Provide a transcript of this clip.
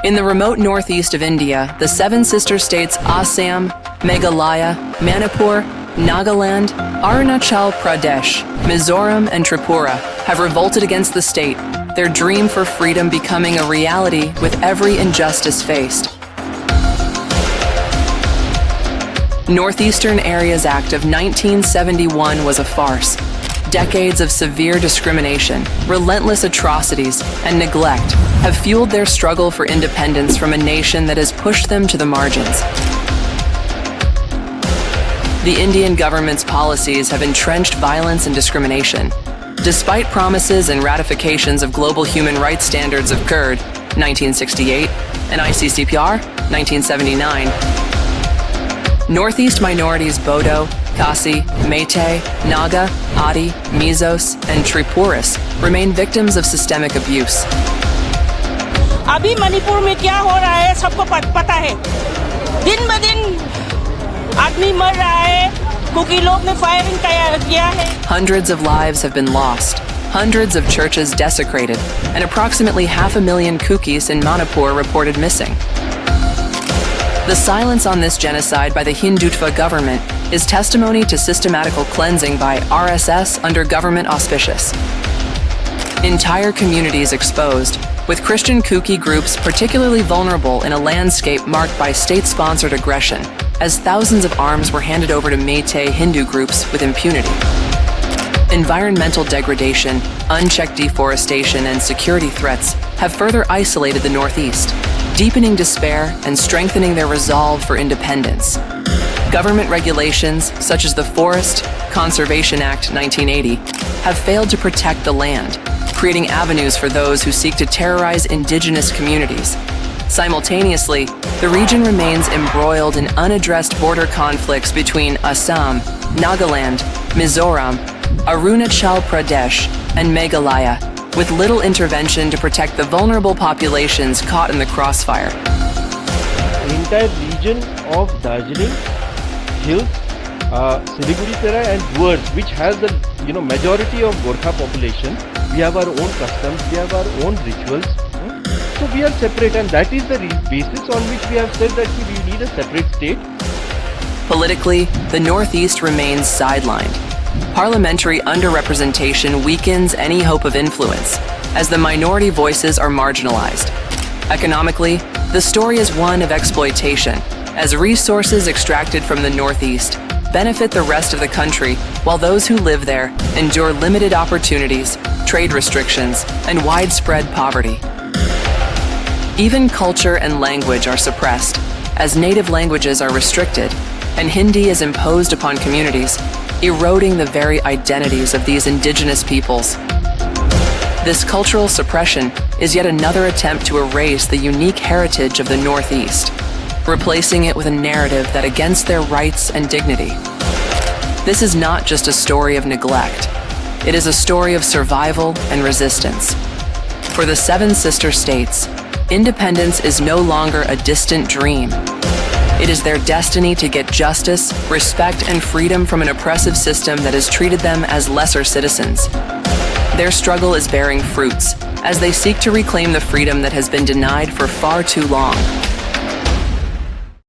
In the remote northeast of India, the seven sister states Assam, Meghalaya, Manipur, Nagaland, Arunachal Pradesh, Mizoram, and Tripura have revolted against the state, their dream for freedom becoming a reality with every injustice faced. Northeastern Areas Act of 1971 was a farce. Decades of severe discrimination, relentless atrocities, and neglect have fueled their struggle for independence from a nation that has pushed them to the margins. The Indian government's policies have entrenched violence and discrimination. Despite promises and ratifications of global human rights standards of CURD, 1968, and ICCPR, 1979, Northeast minorities Bodo, Khasi, Meitei, Naga, Adi, Mizos, and Tripuris remain victims of systemic abuse. अभी मणिपुर में क्या हो रहा है सबको पता है। दिन ब दिन आदमी मर रहा है क्योंकि लोग ने फायरिंग किया है। Hundreds of lives have been lost, hundreds of churches desecrated, and approximately 500,000 Kukis in Manipur reported missing. The silence on this genocide by the Hindutva government is testimony to systematical cleansing by RSS under government auspices. Entire communities exposed, with Christian Kuki groups particularly vulnerable in a landscape marked by state-sponsored aggression, as thousands of arms were handed over to Meitei Hindu groups with impunity. Environmental degradation, unchecked deforestation, and security threats have further isolated the Northeast, deepening despair and strengthening their resolve for independence. Government regulations, such as the Forest Conservation Act 1980, have failed to protect the land, creating avenues for those who seek to terrorize indigenous communities. Simultaneously, the region remains embroiled in unaddressed border conflicts between Assam, Nagaland, Mizoram, Arunachal Pradesh, and Meghalaya, with little intervention to protect the vulnerable populations caught in the crossfire. The entire region of Darjeeling Hills, Siliguri Terai and Dwarf, which has the majority of Gorkha population, we have our own customs, we have our own rituals. So we are separate, and that is the basis on which we have said that we need a separate state. Politically, the Northeast remains sidelined. Parliamentary underrepresentation weakens any hope of influence, as the minority voices are marginalized. Economically, the story is one of exploitation, as resources extracted from the Northeast benefit the rest of the country, while those who live there endure limited opportunities, trade restrictions, and widespread poverty. Even culture and language are suppressed, as native languages are restricted, and Hindi is imposed upon communities, eroding the very identities of these indigenous peoples. This cultural suppression is yet another attempt to erase the unique heritage of the Northeast, replacing it with a narrative that against their rights and dignity. This is not just a story of neglect. It is a story of survival and resistance. For the seven sister states, independence is no longer a distant dream. It is their destiny to get justice, respect, and freedom from an oppressive system that has treated them as lesser citizens. Their struggle is bearing fruits as they seek to reclaim the freedom that has been denied for far too long.